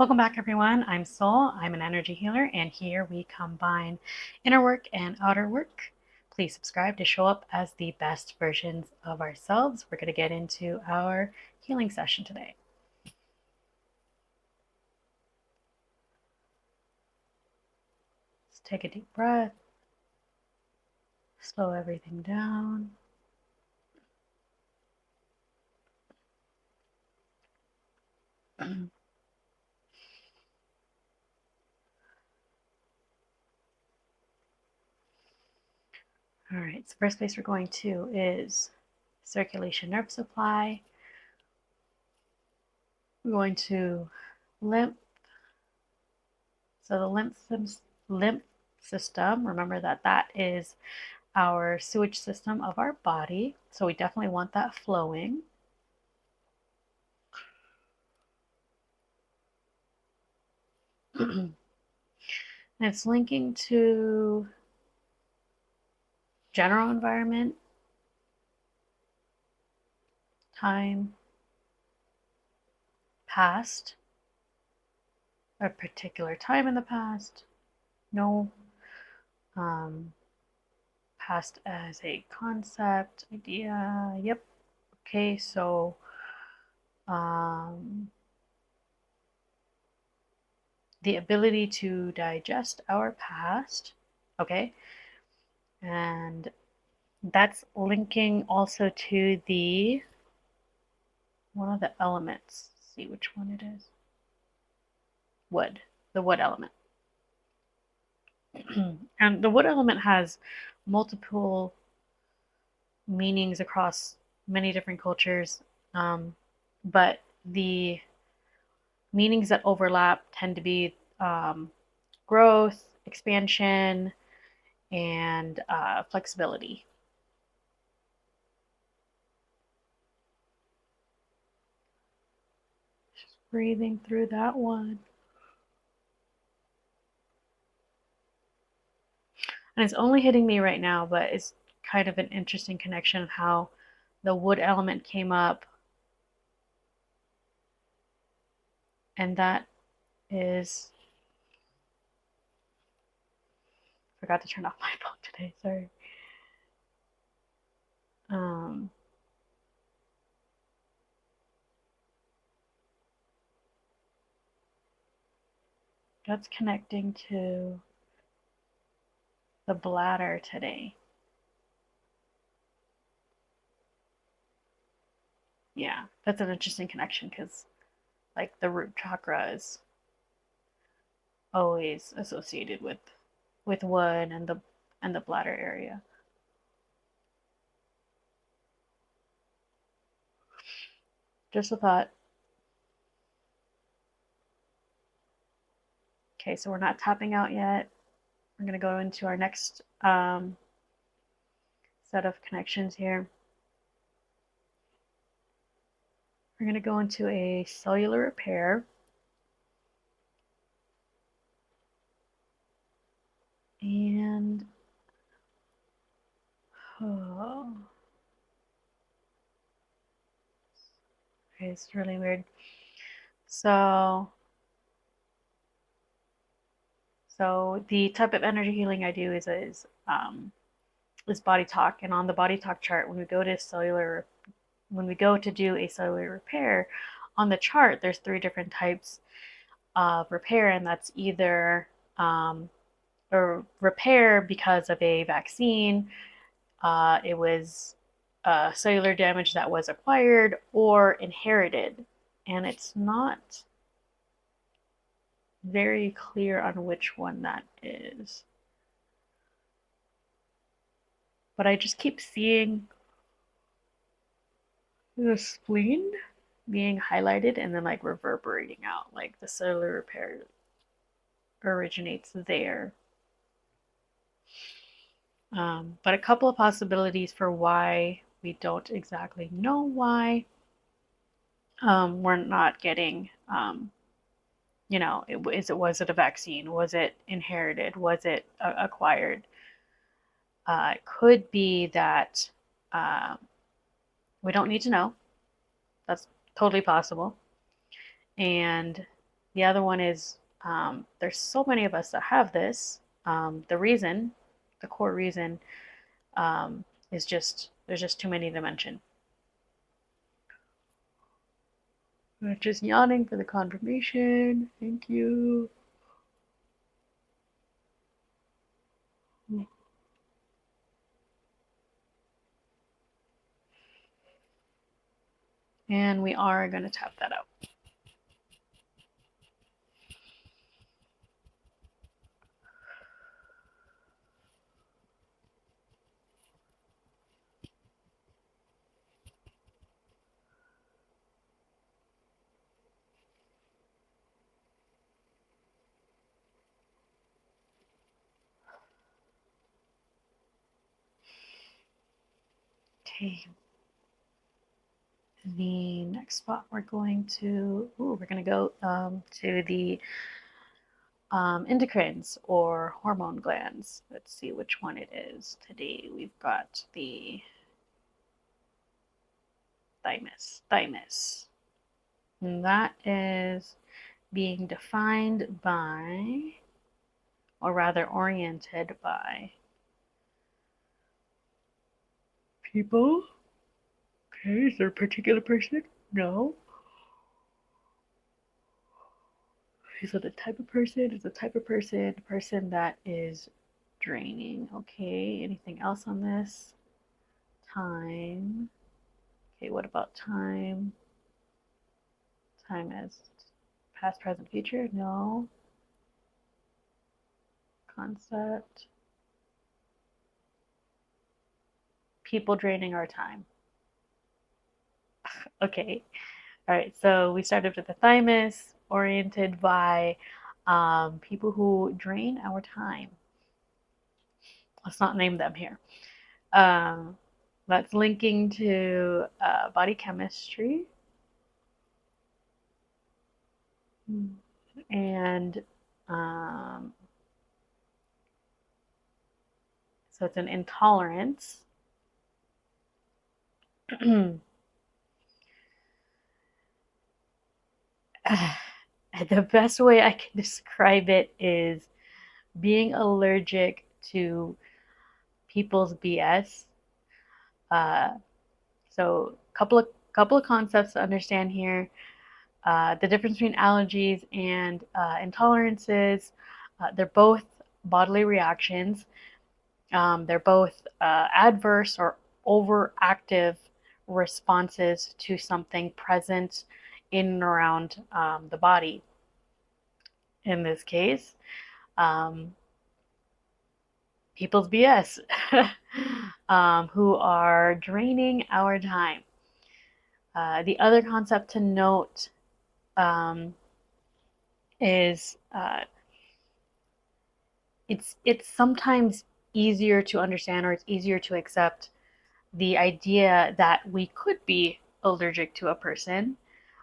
Welcome back, everyone. I'm Soul. I'm an energy healer, and here we combine inner work and outer work. Please subscribe to show up as the best versions of ourselves. We're going to get into our healing session today. Let's take a deep breath, slow everything down. All right, so first place we're going to is circulation nerve supply. We're going to lymph. So the lymph system, remember that is our sewage system of our body. So we definitely want that flowing. And it's linking to general environment, time, past, a particular time in the past, no, past as a concept, idea. Yep. Okay, so the ability to digest our past. Okay. And that's linking also to the one of the elements. Let's see which one it is. Wood, the wood element. And the wood element has multiple meanings across many different cultures, but the meanings that overlap tend to be growth, expansion, and flexibility. Just breathing through that one. And it's only hitting me right now, but it's kind of an interesting connection of how the wood element came up. And that is, forgot to turn off my phone today, sorry. That's connecting to the bladder today. Yeah, that's an interesting connection because, like, the root chakra is always associated with wood and the bladder area. Just a thought. Okay, so we're not tapping out yet. We're going to go into our next set of connections here. We're going to go into a cellular repair. And oh, okay, it's really weird. So the type of energy healing I do is body talk, and on the body talk chart, when we go to do a cellular repair, on the chart there's 3 different types of repair, and that's either a repair because of a vaccine, it was cellular damage that was acquired, or inherited, and it's not very clear on which one that is. But I just keep seeing the spleen being highlighted and then like reverberating out, like the cellular repair originates there. But a couple of possibilities for why we don't exactly know why we're not getting, was it a vaccine? Was it inherited? Was it acquired? It could be that we don't need to know. That's totally possible. And The other one is there's so many of us that have this. The core reason, um, is just there's just too many to mention. Just yawning for the confirmation. Thank you. And we are going to tap that out. Okay. The next spot we're going to go to the endocrines or hormone glands. Let's see which one it is. Today we've got the thymus. And that is being defined by, or rather oriented by, people. Okay, is there a particular person? No. Is it the type of person? Is the type of person that is draining. Okay, anything else on this? Time. Okay, what about time? Time as past, present, future? No. Concept. People draining our time. Okay. All right, so we started with the thymus, oriented by people who drain our time. Let's not name them here. Um, that's linking to body chemistry. And so it's an intolerance. The best way I can describe it is being allergic to people's BS. So couple of concepts to understand here. The difference between allergies and intolerances. They're both bodily reactions. They're both adverse or overactive responses to something present in and around the body. In this case, um, people's BS, who are draining our time. The other concept to note is it's sometimes easier to understand, or it's easier to accept the idea that we could be allergic to a person,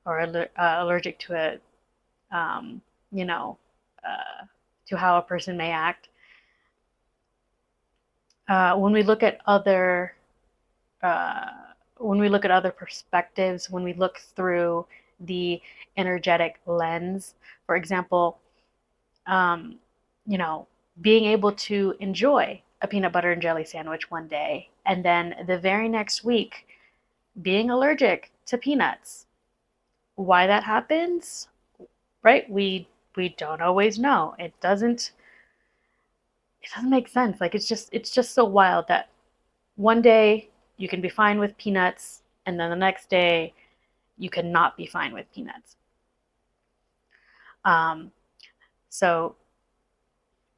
or allergic to um, you know, uh, to how a person may act. When we look at other uh, perspectives, when we look through the energetic lens, for example, um, you know, being able to enjoy a peanut butter and jelly sandwich one day, and then the very next week being allergic to peanuts. Why that happens, right? We don't always know. It doesn't make sense. Like it's just so wild that one day you can be fine with peanuts, and then the next day you cannot be fine with peanuts. Um, so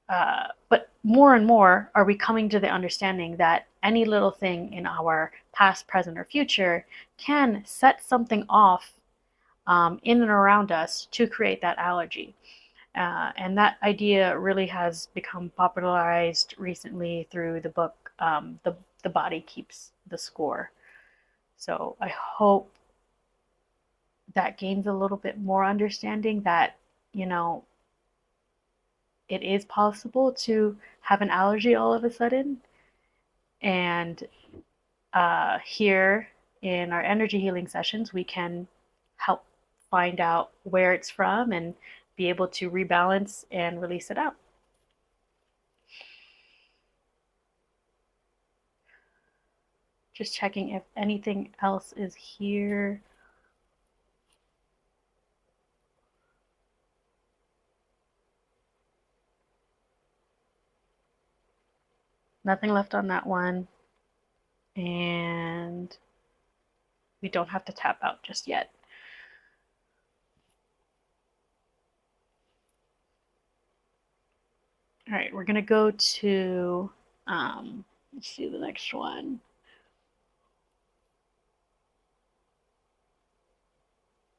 but more and more are we coming to the understanding that any little thing in our past, present, or future can set something off in and around us to create that allergy. And that idea really has become popularized recently through the book, the Body Keeps the Score. So I hope that gains a little bit more understanding that, you know, it is possible to have an allergy all of a sudden. And here in our energy healing sessions, we can help find out where it's from and be able to rebalance and release it out. Just checking if anything else is here. Nothing left on that one. And we don't have to tap out just yet. All right, we're gonna go to, let's see the next one.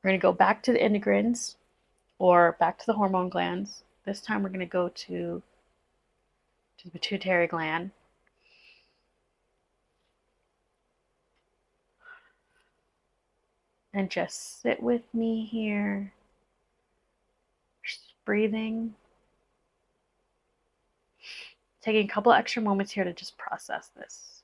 We're gonna go back to the endocrines or back to the hormone glands. This time we're gonna go to the pituitary gland. And just sit with me here. Just breathing. Taking a couple extra moments here to just process this.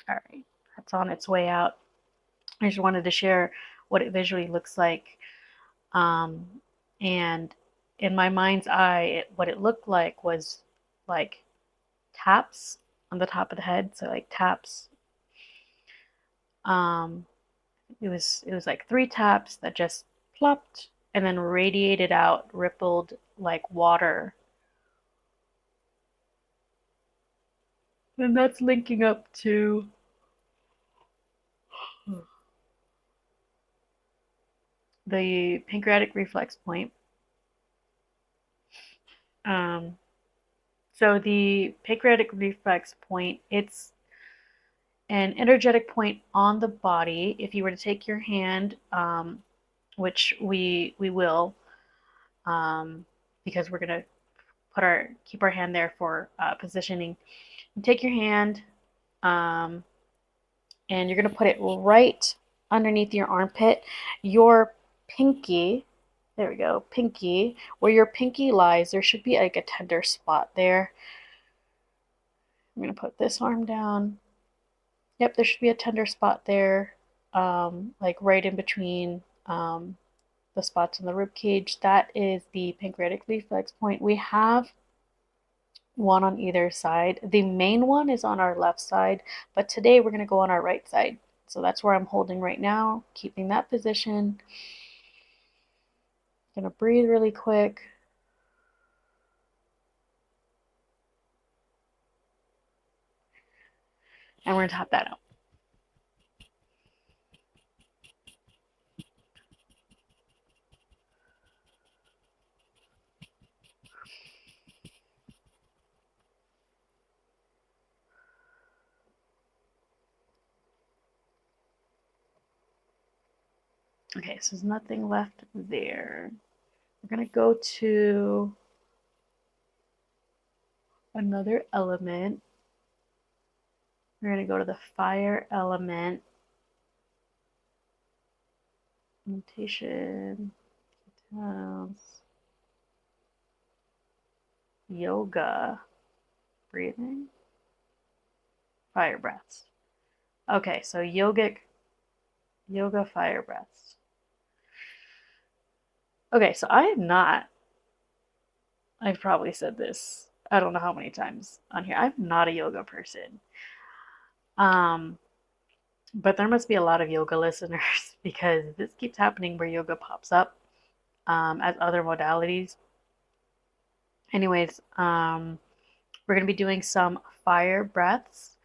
All right, that's on its way out. I just wanted to share what it visually looks like. And in my mind's eye, what it looked like was like taps on the top of the head. So like taps. It was like 3 taps that just plopped and then radiated out, rippled like water. And that's linking up to the pancreatic reflex point. So the pancreatic reflex point, it's an energetic point on the body. If you were to take your hand, which we will, because we're gonna keep our hand there for positioning. You take your hand, and you're gonna put it right underneath your armpit. Your pinky, there we go, pinky. Where your pinky lies, there should be like a tender spot there. I'm gonna put this arm down. Yep, there should be a tender spot there, like right in between the spots in the rib cage. That is the pancreatic reflex point. We have one on either side. The main one is on our left side, but today we're going to go on our right side. So that's where I'm holding right now, keeping that position. Gonna breathe really quick. And we're gonna tap that out. Okay, so there's nothing left there. We're gonna go to another element. We're gonna go to the fire element. Meditation, yoga, breathing, fire breaths. Okay, so yoga, fire breaths. Okay, so I've probably said this, I don't know how many times on here. I'm not a yoga person. But there must be a lot of yoga listeners because this keeps happening where yoga pops up as other modalities. Anyways, we're going to be doing some fire breaths.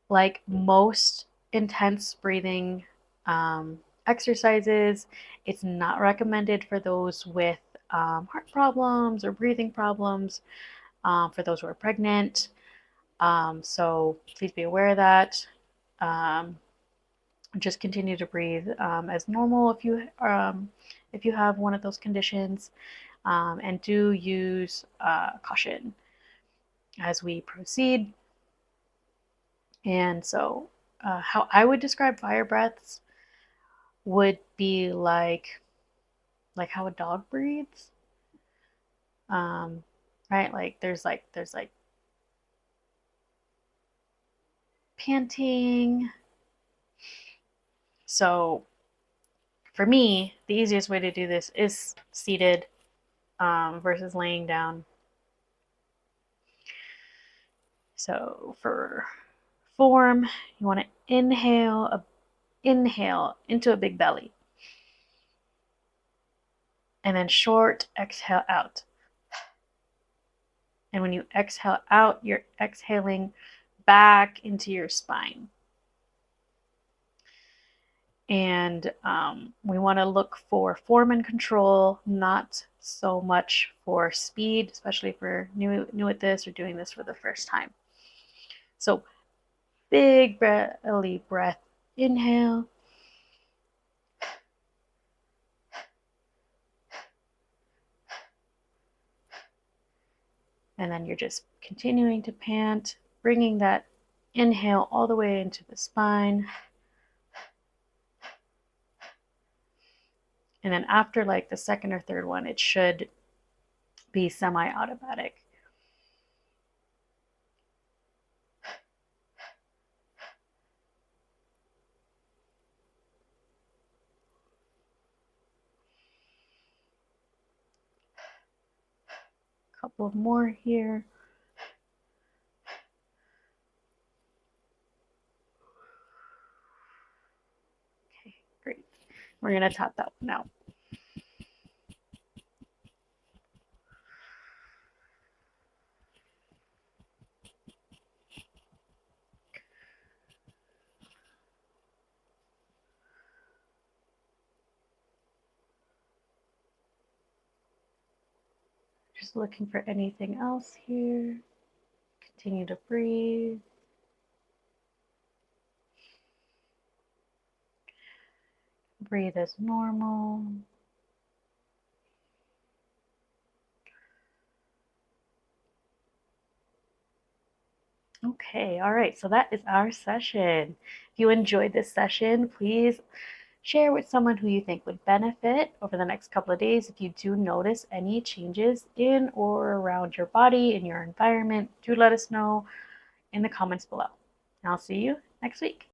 Like most intense breathing exercises, it's not recommended for those with heart problems or breathing problems, for those who are pregnant. So please be aware of that. Just continue to breathe as normal if you have one of those conditions, and do use caution as we proceed. And so how I would describe fire breaths would be like how a dog breathes. Um, right? Like there's like panting. So for me, the easiest way to do this is seated versus laying down. So for form, you want to inhale into a big belly, and then short exhale out. And when you exhale out, you're exhaling back into your spine. And we want to look for form and control, not so much for speed, especially if you're new at this or doing this for the first time. So big belly breath, inhale. And then you're just continuing to pant, bringing that inhale all the way into the spine. And then after like the second or third one, it should be semi-automatic. A couple of more here. Okay, great. We're going to tap that one out. Just looking for anything else here. Continue to breathe. Breathe as normal. Okay, all right, so that is our session. If you enjoyed this session, please share with someone who you think would benefit over the next couple of days. If you do notice any changes in or around your body, in your environment, do let us know in the comments below. And I'll see you next week.